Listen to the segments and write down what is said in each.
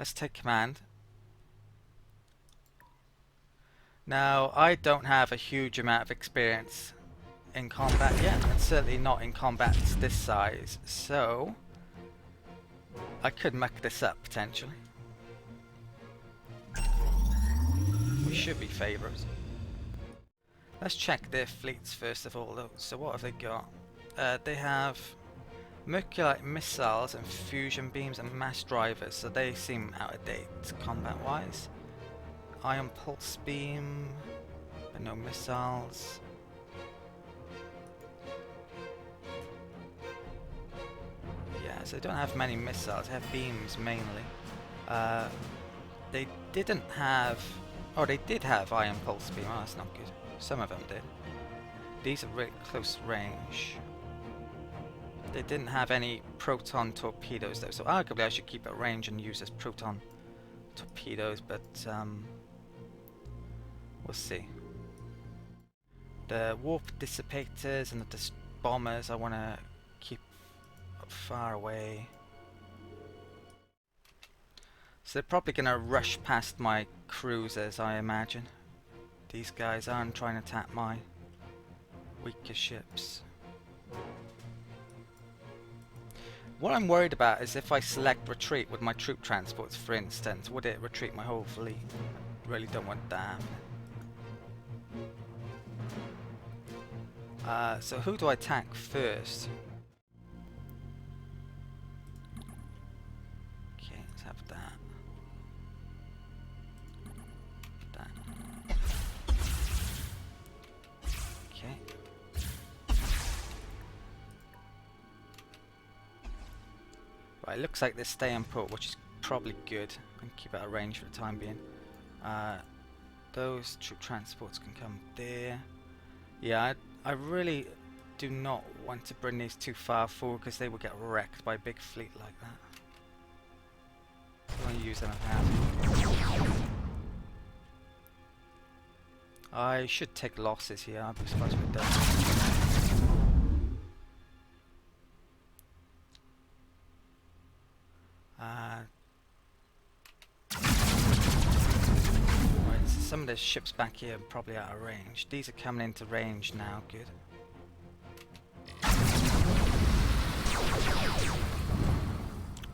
Let's take command. Now, I don't have a huge amount of experience in combat yet, and certainly not in combat this size, so I could muck this up potentially. We should be favourites. Let's check their fleets first of all though. So what have they got? They have Mecclar missiles and fusion beams and mass drivers, so they seem out of date combat wise. Ion pulse beam, but no missiles. Yeah, so they don't have many missiles, they have beams mainly. They didn't have... Oh, they did have ion pulse beam. Oh, that's not good. Some of them did. These are really close range. They didn't have any proton torpedoes though, so arguably I should keep at range and use as proton torpedoes, but we'll see. The warp dissipators and the bombers I want to keep far away. So they're probably going to rush past my cruisers, I imagine. These guys aren't trying to attack my weaker ships. What I'm worried about is if I select retreat with my troop transports, for instance, would it retreat my whole fleet? Really don't want that. So who do I attack first? Okay, let's have that. Okay. Right, looks like they're staying put, which is probably good. I can keep it at range for the time being. Those troop transports can come there. Yeah, I really do not want to bring these too far forward because they will get wrecked by a big fleet like that. I want to use them at hand. I should take losses here, I'll be surprised if it does. Right, so some of the ships back here are probably out of range. These are coming into range now, good.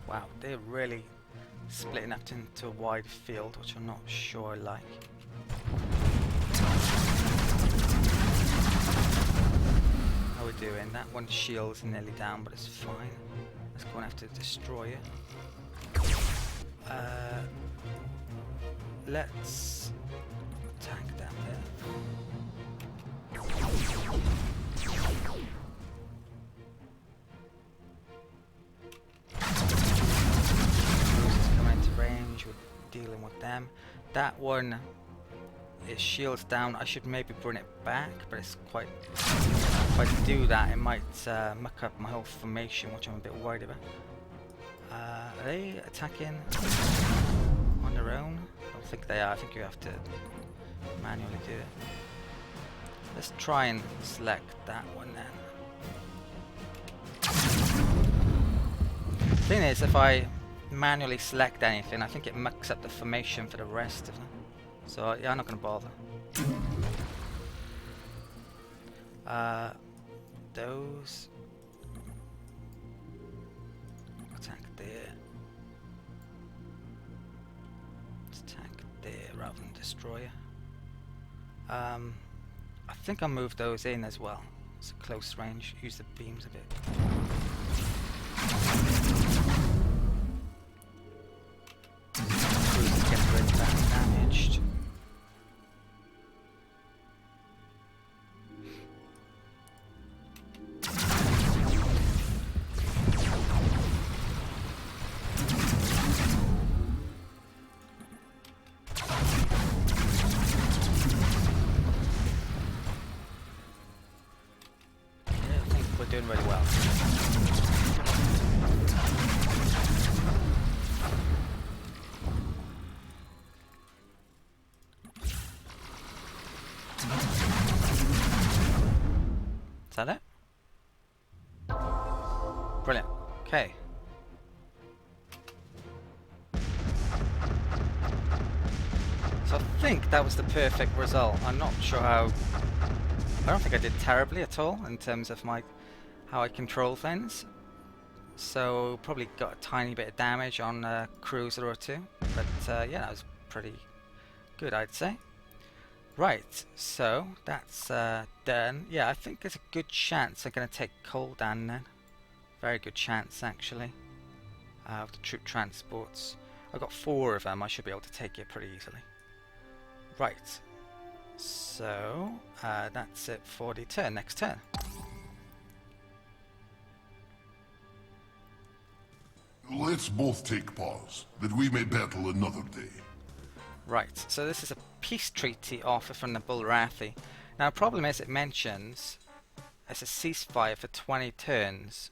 Wow, they're really splitting up into a wide field, which I'm not sure I like. How are we doing? That one shield's nearly down, but it's fine. Let's go and have to destroy it. Let's attack down there. Cruisers coming into range, we're dealing with them. That one is shields down. I should maybe bring it back, but it's quite... If I do that, it might muck up my whole formation, which I'm a bit worried about. Are they attacking on their own? I don't think they are. I think you have to manually do it. Let's try and select that one then. Thing is, if I manually select anything, I think it mucks up the formation for the rest of them. So yeah, I'm not going to bother. Those attack there. Let's attack there rather than destroyer. I think I'll move those in as well. It's a close range. Use the beams a bit. Cruisers get rid of that damaged. Doing really well. Is that it? Brilliant. Okay. So I think that was the perfect result. I'm not sure how... I don't think I did terribly at all in terms of how I control things. So probably got a tiny bit of damage on a cruiser or two. But yeah, that was pretty good, I'd say. Right, so that's done. Yeah, I think there's a good chance I'm going to take Coldan then. Very good chance, actually. Of the troop transports. I've got 4 of them. I should be able to take it pretty easily. Right. So, that's it for the turn. Next turn. Let's both take pause, that we may battle another day. Right, so this is a peace treaty offer from the Bulrathi. Now, the problem is it mentions it's a ceasefire for 20 turns.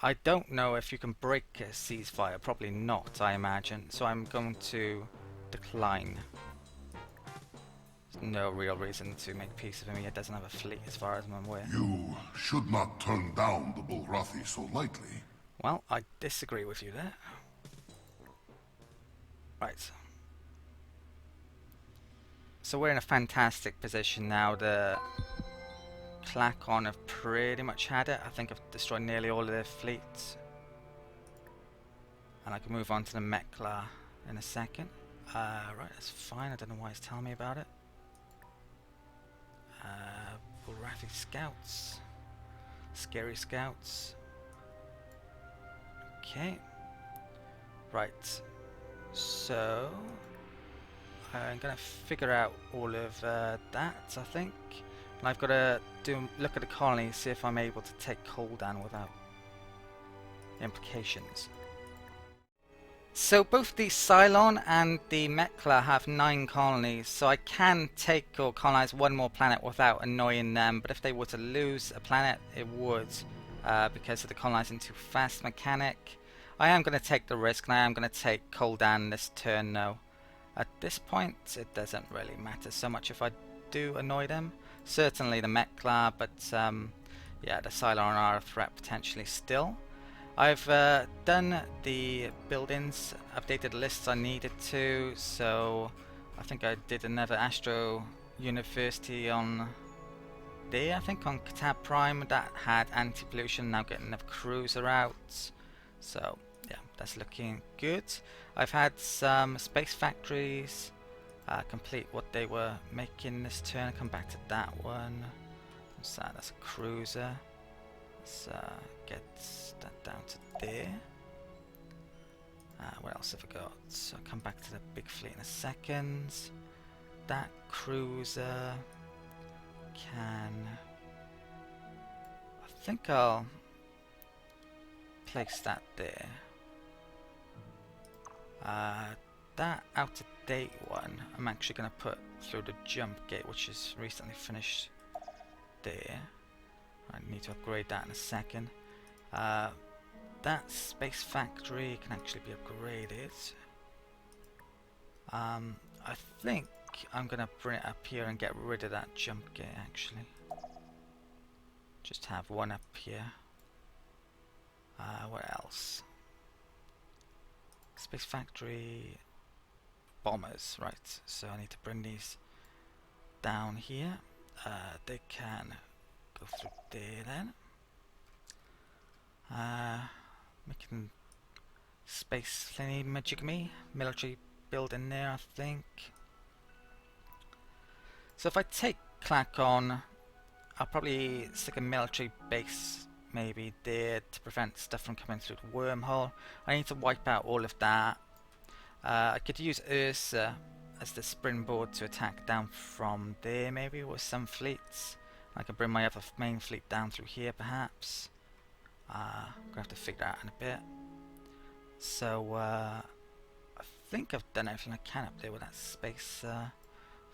I don't know if you can break a ceasefire. Probably not, I imagine. So I'm going to decline. There's no real reason to make peace with him. He doesn't have a fleet as far as I'm aware. You should not turn down the Bulrathi so lightly. Well, I disagree with you there. Right. So we're in a fantastic position now. The Clackon have pretty much had it. I think I've destroyed nearly all of their fleets. And I can move on to the Mecclar in a second. Right, that's fine. I don't know why it's telling me about it. Bulrathi scouts. Scary scouts. Okay. Right. So I'm gonna figure out all of that, I think. And I've got to look at the colony, see if I'm able to take Coldan without implications. So both the Cylon and the Mecclar have 9 colonies, so I can take or colonize one more planet without annoying them, but if they were to lose a planet, it would, because of the colonizing too fast mechanic. I am going to take the risk, and I am going to take Coldan this turn though. At this point, it doesn't really matter so much if I do annoy them. Certainly the Mecclar, but yeah, the Cylon are a threat potentially still. I've done the buildings, updated the lists I needed to, so I think I did another Astro University on there, I think on Katab Prime, that had anti-pollution, now getting another cruiser out, so yeah, that's looking good. I've had some space factories complete what they were making this turn. I'll come back to that one. What's that? That's a cruiser. Let's get that down to there. What else have I got? So I'll come back to the big fleet in a second. That cruiser can... I think I'll place that there. That out-of-date one, I'm actually going to put through the jump gate, which is recently finished there. I need to upgrade that in a second. That space factory can actually be upgraded. I think I'm going to bring it up here and get rid of that jump gate actually. Just have one up here. What else? Space factory bombers, right, so I need to bring these down here. They can go through there then. Making space thingy majigamy, military building there I think. So if I take Clackon, I'll probably stick a military base maybe there to prevent stuff from coming through the wormhole. I need to wipe out all of that. I could use Ursa as the springboard to attack down from there maybe with some fleets. I could bring my other main fleet down through here perhaps. I'm going to have to figure that out in a bit. So I think I've done everything I can up there with that space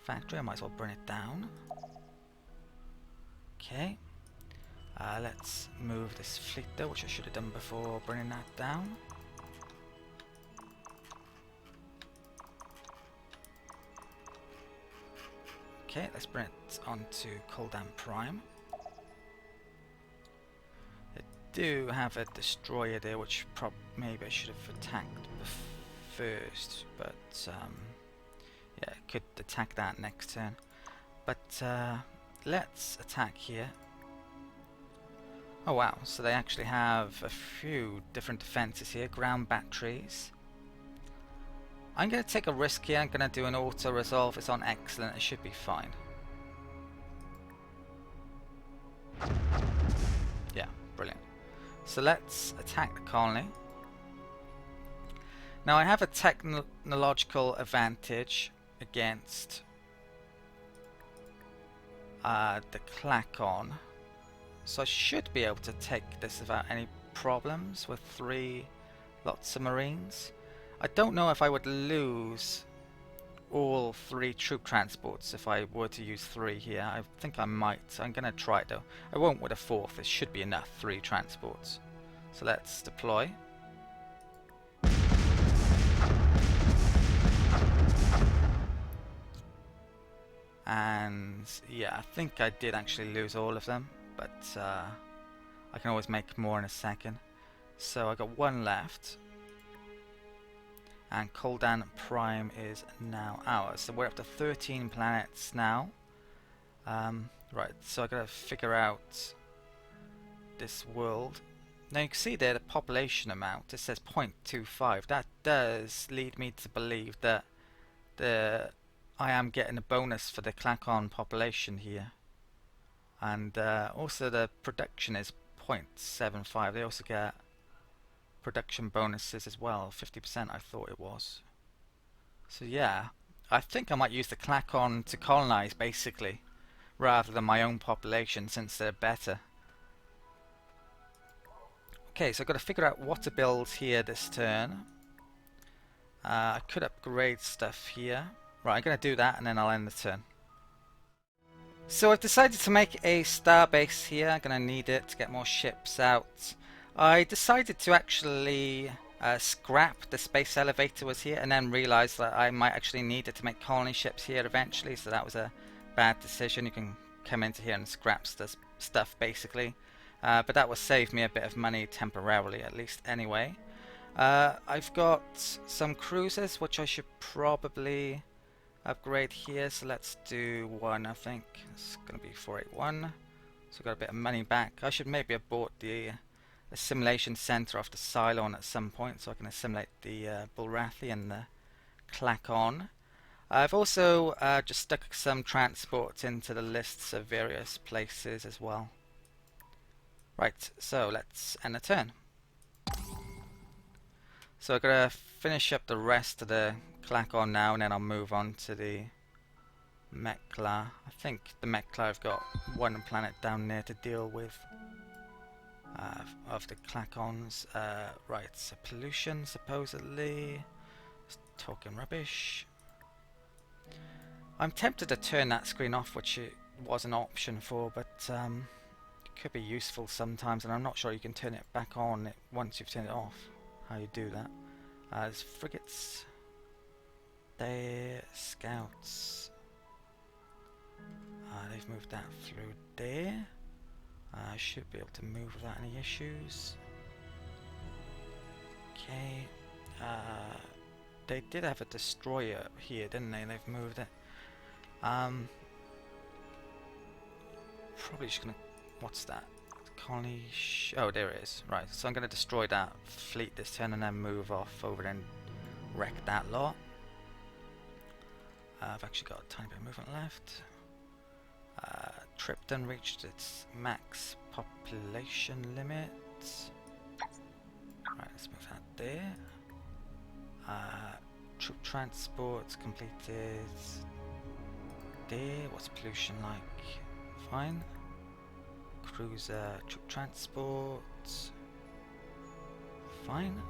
factory. I might as well bring it down. Okay. Let's move this fleet though, which I should have done before bringing that down. Okay, let's bring it onto Coldan Prime. I do have a destroyer there, which maybe I should have attacked first, but Yeah, could attack that next turn. But let's attack here. Oh wow, so they actually have a few different defenses here. Ground batteries. I'm going to take a risk here. I'm going to do an auto resolve. It's on excellent. It should be fine. Yeah, brilliant. So let's attack the colony. Now I have a technological advantage against the Clackon. So I should be able to take this without any problems with lots of Marines. I don't know if I would lose all 3 troop transports if I were to use 3 here. I think I might. I'm going to try it though. I won't with a 4th. It should be enough, 3 transports. So let's deploy. And yeah, I think I did actually lose all of them, but I can always make more in a second. So I got 1 left. And Koldan Prime is now ours. So we're up to 13 planets now. Right, so I gotta figure out this world. Now you can see there the population amount. It says 0.25. That does lead me to believe that I am getting a bonus for the Clackon population here. And also the production is 0.75. They also get production bonuses as well, 50% I thought it was. So yeah, I think I might use the Clackon to colonize basically, rather than my own population since they're better. Okay, so I've got to figure out what to build here this turn. I could upgrade stuff here. Right, I'm going to do that and then I'll end the turn. So I've decided to make a starbase here. I'm going to need it to get more ships out. I decided to actually scrap the space elevator was here and then realised that I might actually need it to make colony ships here eventually, so that was a bad decision. You can come into here and scrap stuff basically, but that will save me a bit of money temporarily at least anyway. I've got some cruisers which I should probably upgrade here, so let's do 1. I think it's going to be 481, so I've got a bit of money back. I should maybe have bought the assimilation center off the Cylon at some point so I can assimilate the Bulrathi and the Clackon. I've also just stuck some transports into the lists of various places as well. Right, so let's end the turn. So I've got to finish up the rest of the Clackon now and then I'll move on to the Mecclar. I think the Mecclar have got 1 planet down there to deal with. Of the Clackons. Right, so pollution supposedly. Just talking rubbish. I'm tempted to turn that screen off, which it was an option for, but it could be useful sometimes, and I'm not sure you can turn it back on once you've turned it off. How you do that. There's frigates. There, scouts. They've moved that through there. I should be able to move without any issues. Okay. They did have a destroyer here, didn't they? They've moved it. Probably just gonna. What's that? Colony. Oh, there it is. Right. So I'm gonna destroy that fleet this turn and then move off over and wreck that lot. I've actually got a tiny bit of movement left. Tripton reached its max population limit. Right, let's move that there. Troop transport completed there. What's pollution like? Fine. Cruiser troop transport. Fine.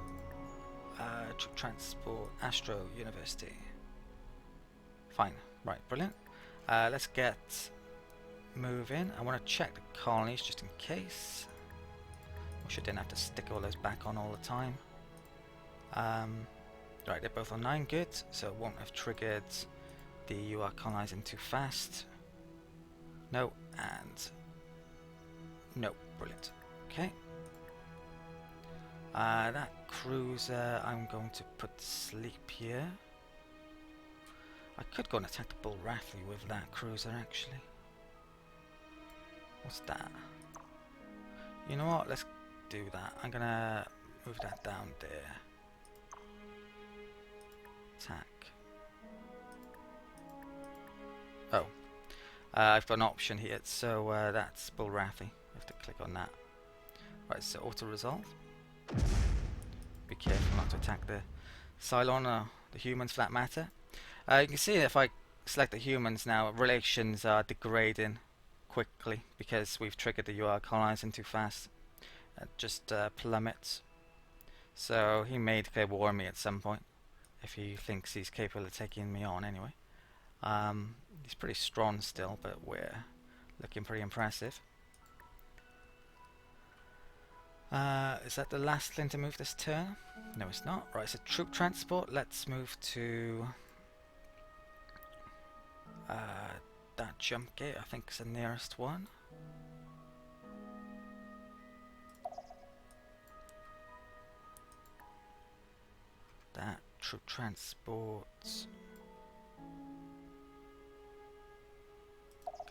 Troop transport Astro University. Fine. Right, brilliant. Let's get moving. I want to check the colonies just in case. Wish I didn't have to stick all those back on all the time. Right, they're both on 9, good. So it won't have triggered the you are colonizing too fast. No, and no, brilliant. Okay. That cruiser I'm going to put to sleep here. I could go and attack the Bull Raffley with that cruiser actually. What's that? You know what? Let's do that. I'm gonna move that down there. Attack. Oh. I've got an option here, so that's Bull Raffley. I have to click on that. Right, so auto resolve. Be careful not to attack the Cylon or the humans for that matter. You can see if I select the humans now, relations are degrading quickly because we've triggered the UR colonizing too fast. It just plummets. So he may declare war on me at some point if he thinks he's capable of taking me on anyway. He's pretty strong still, but we're looking pretty impressive. Is that the last thing to move this turn? No, it's not. Right, so troop transport. Let's move to that jump gate. I think is the nearest one. That troop transport.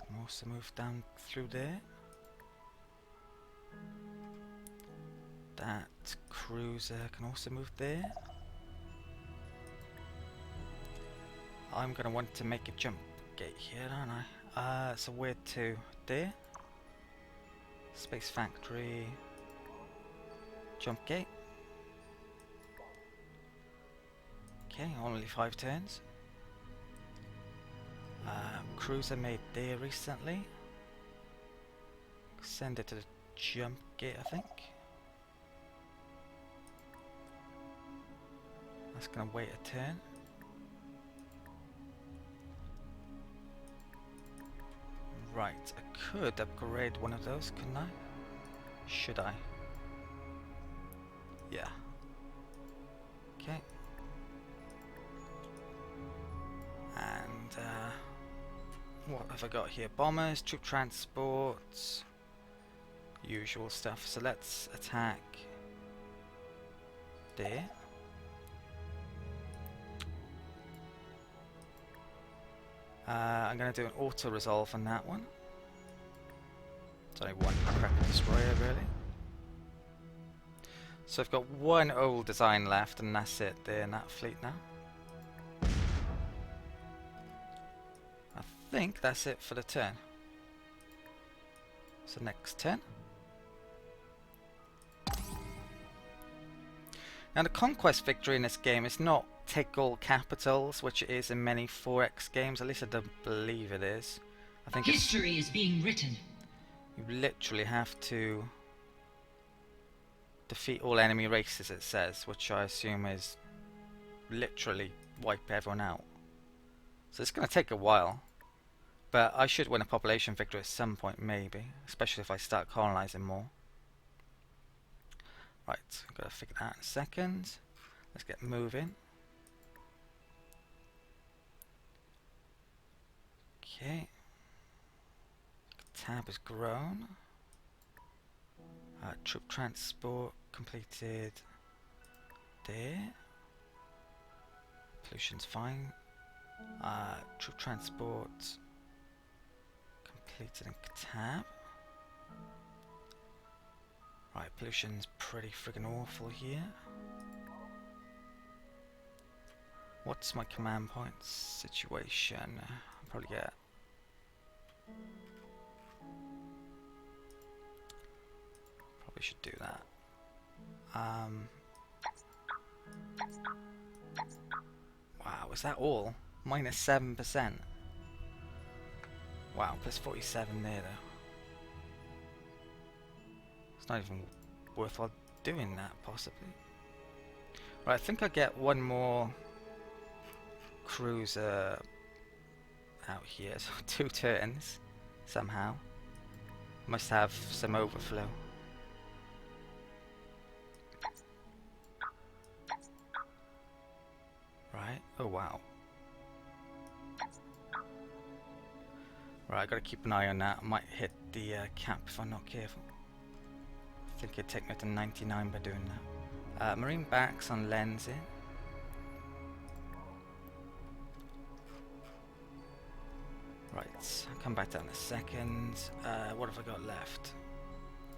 Can also move down through there. That cruiser can also move there. I'm gonna want to make a jump gate here, aren't I? So where to? There. Space factory. Jump gate. Okay, only 5 turns. Cruiser made there recently. Send it to the jump gate, I think. That's gonna wait a turn. Right, I could upgrade one of those, couldn't I? Should I? Yeah. Okay. And what have I got here? Bombers, troop transports, usual stuff. So let's attack there. I'm going to do an auto resolve on that one. It's only one Kraken destroyer really. So I've got one old design left and that's it there in that fleet now. I think that's it for the turn. So next turn. Now the conquest victory in this game is not take all capitals, which it is in many 4X games. At least I don't believe it is. I think history is being written. You literally have to defeat all enemy races, it says, which I assume is literally wipe everyone out. So it's going to take a while, but I should win a population victory at some point, maybe, especially if I start colonizing more. Right, I've got to figure that out in a second. Let's get moving. Okay. Tab has grown. Troop transport completed there. Pollution's fine. Troop transport completed in Tab. Right, pollution's pretty friggin' awful here. What's my command point situation? I'll probably get probably should do that. Wow, is that all? Minus 7%. Wow, plus 47 there though. It's not even worthwhile doing that, possibly. Right, I think I get one more cruiser out here, so 2 turns somehow. Must have some overflow. Right, oh wow. Right, I gotta keep an eye on that. I might hit the cap if I'm not careful. I think it'd take me to 99 by doing that. Marine backs on lensing. Right, I'll come back down in a second. What have I got left?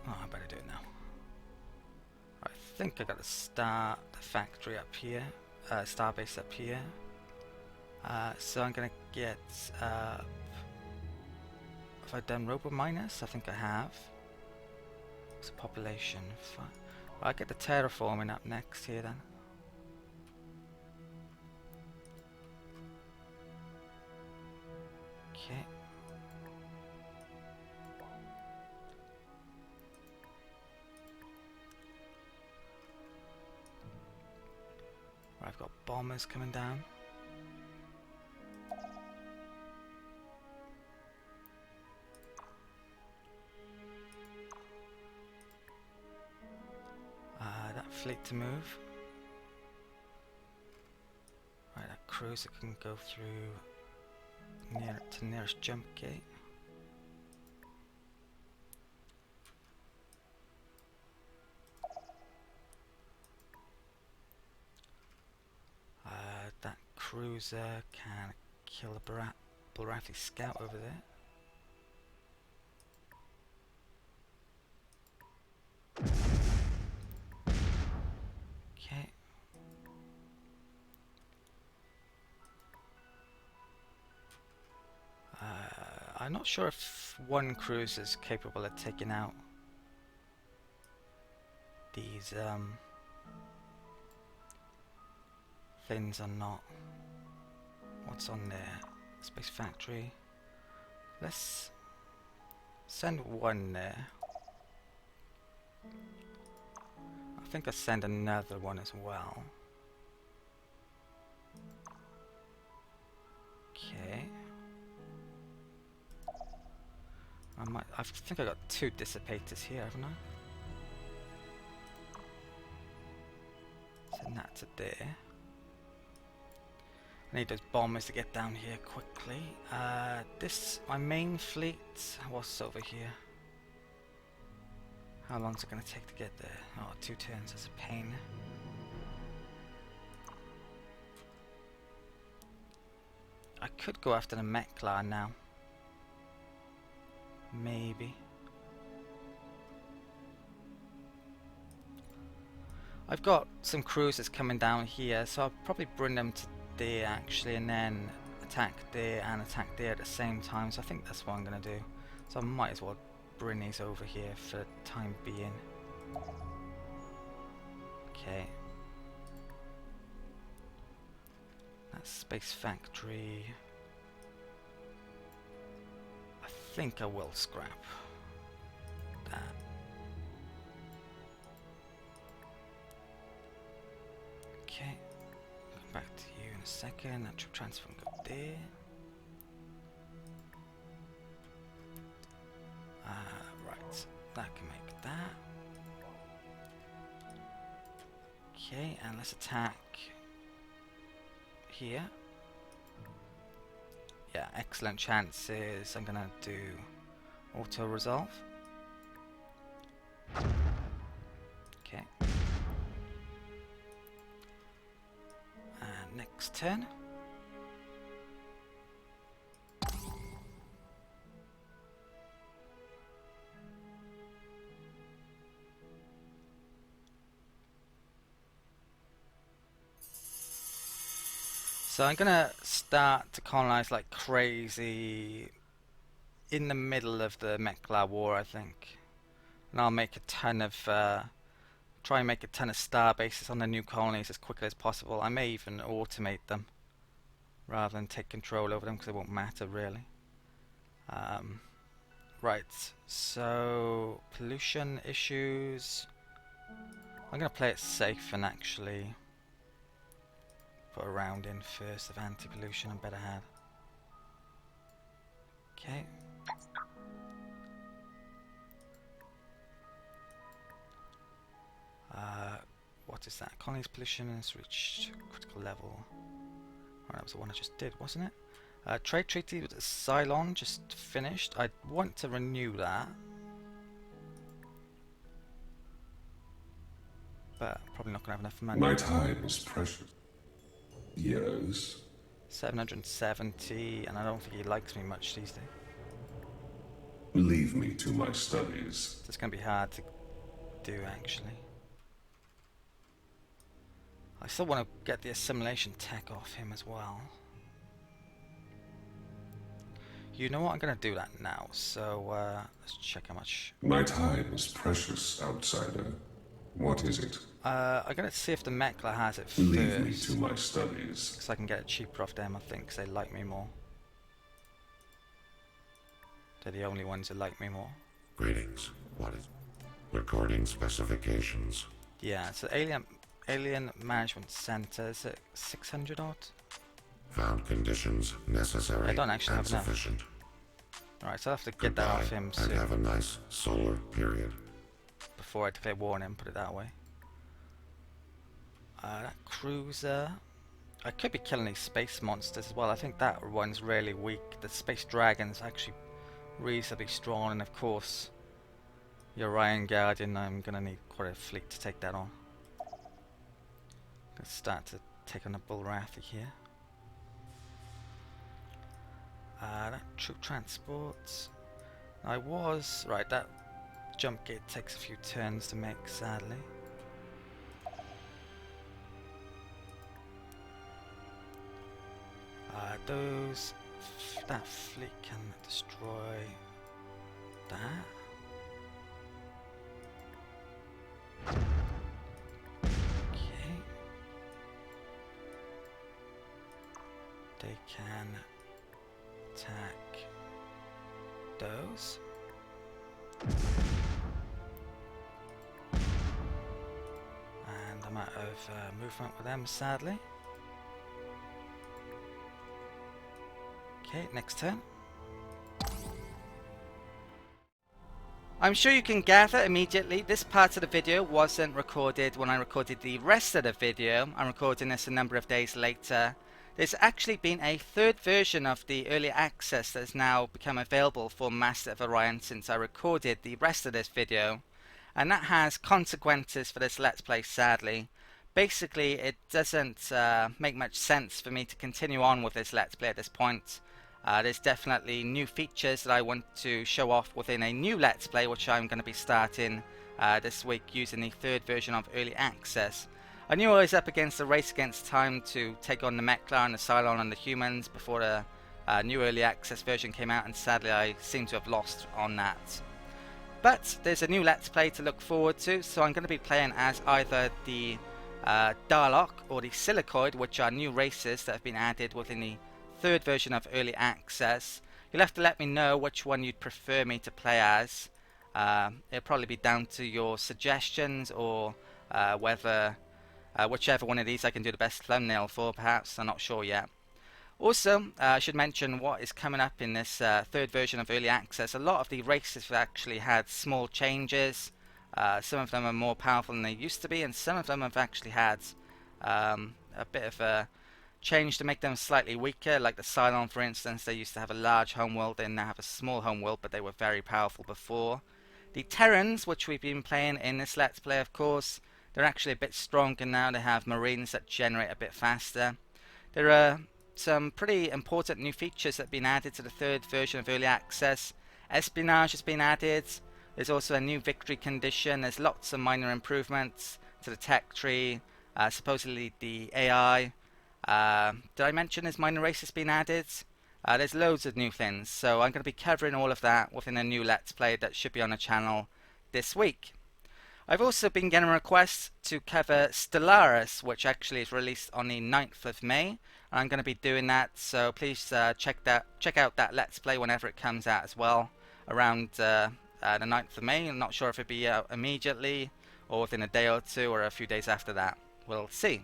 Oh, I better do it now. I think I got to start the factory up here, starbase up here. So I'm gonna get. Have I done robo miners? I think I have. It's a population. Fine. I'll get the terraforming up next here then. Okay. Right, I've got bombers coming down. That fleet to move. Right, that cruiser can go through near to the nearest jump gate. That cruiser can kill a Barathi scout over there. Okay. I'm not sure if one cruiser is capable of taking out these things or not. What's on there? Space factory. Let's send one there. I think I'll send another one as well. Okay. I think I got 2 dissipators here, haven't I? Send that to there. I need those bombers to get down here quickly. My main fleet, what's over here? How long is it going to take to get there? Oh, 2 turns, that's a pain. I could go after the Mecclar now. Maybe. I've got some cruisers coming down here, so I'll probably bring them to there actually, and then attack there and attack there at the same time. So I think that's what I'm going to do. So I might as well bring these over here for the time being. Okay. That's Space Factory. I think I will scrap that. Okay. Come back to you in a second. That troop transfer can go there. Right. That can make that. Okay, and let's attack here. Yeah, excellent chances. I'm gonna do auto resolve. Okay. And next turn. So I'm gonna start to colonize like crazy in the middle of the Mecclar war, I think, and I'll make a ton of try and make a ton of star bases on the new colonies as quickly as possible. I may even automate them rather than take control over them because it won't matter really. Right, so pollution issues. I'm gonna play it safe and actually put a round in first of anti-pollution and better have. Okay. What is that? Colonies pollution has reached critical level. Oh, that was the one I just did, wasn't it? Trade treaty with Cylon just finished. I want to renew that, but probably not going to have enough money. My time is precious. Years 770, and I don't think he likes me much these days. Leave me to my studies. It's going to be hard to do, actually. I still want to get the assimilation tech off him as well. You know what? I'm going to do that now. So let's check how much. My time is precious, outsider. What is it? I'm going to see if the Mecclar has it first. Leave me to my studies. Because I can get it cheaper off them, I think, because they like me more. They're the only ones who like me more. Greetings. What is recording specifications? Yeah, so Alien Management Center, is it 600 odd? Found conditions necessary I don't actually and have enough. sufficient. Alright, so I'll have to get that off him And soon. have a nice solar period. Before I declare war on him, put it that way. That cruiser. I could be killing these space monsters as well. I think that one's really weak. The space dragon's actually reasonably strong, and of course, the Orion Guardian. I'm gonna need quite a fleet to take that on. Gonna start to take on a Bullrathy here. That troop transport. I was right. That jump gate takes a few turns to make, sadly. That fleet can destroy that. Okay. They can attack those. And I'm out of movement with them, sadly. Okay, next turn. I'm sure you can gather immediately this part of the video wasn't recorded when I recorded the rest of the video. I'm recording this a number of days later. There's actually been a third version of the early access that has now become available for Master of Orion since I recorded the rest of this video. And that has consequences for this Let's Play, sadly. Basically, it doesn't make much sense for me to continue on with this Let's Play at this point. There's definitely new features that I want to show off within a new Let's Play, which I'm going to be starting this week using the third version of Early Access. I knew I was up against a race against time to take on the Mecclar and the Cylon and the humans before the new Early Access version came out, and sadly I seem to have lost on that. But there's a new Let's Play to look forward to, so I'm going to be playing as either the Darlock or the Silicoid, which are new races that have been added within the third version of Early Access. You'll have to let me know which one you'd prefer me to play as. It'll probably be down to your suggestions, or whether whichever one of these I can do the best thumbnail for, perhaps. I'm not sure yet. Also, I should mention what is coming up in this third version of Early Access. A lot of the races have actually had small changes. Some of them are more powerful than they used to be, and some of them have actually had a bit of a change to make them slightly weaker, like the Cylon, for instance. They used to have a large homeworld, they now have a small homeworld, but they were very powerful before. The Terrans, which we've been playing in this Let's Play, of course, they're actually a bit stronger now. They have marines that generate a bit faster. There are some pretty important new features that have been added to the third version of Early Access. Espionage has been added. There's also a new victory condition. There's lots of minor improvements to the tech tree, supposedly the AI. Did I mention there's minor races being added? There's loads of new things, so I'm going to be covering all of that within a new Let's Play that should be on the channel this week. I've also been getting requests to cover Stellaris, which actually is released on the 9th of May, and I'm going to be doing that, so please check out that Let's Play whenever it comes out as well, around the 9th of May. I'm not sure if it'll be out immediately, or within a day or two, or a few days after that. We'll see.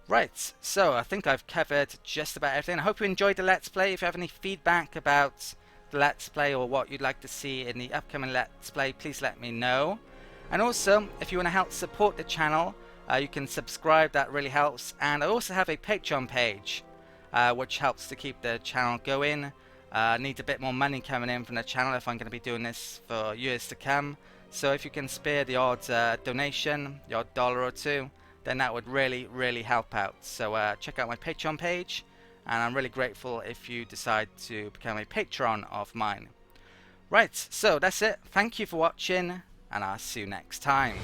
Right, so I think I've covered just about everything. I hope you enjoyed the Let's Play. If you have any feedback about the Let's Play or what you'd like to see in the upcoming Let's Play, please let me know. And also, if you want to help support the channel, you can subscribe. That really helps. And I also have a Patreon page, which helps to keep the channel going. Need a bit more money coming in from the channel if I'm going to be doing this for years to come. So if you can spare the odd donation, the odd $1 or two, then that would really help out. So check out my Patreon page, and I'm really grateful if you decide to become a patron of mine. Right, so that's it. Thank you for watching, and I'll see you next time.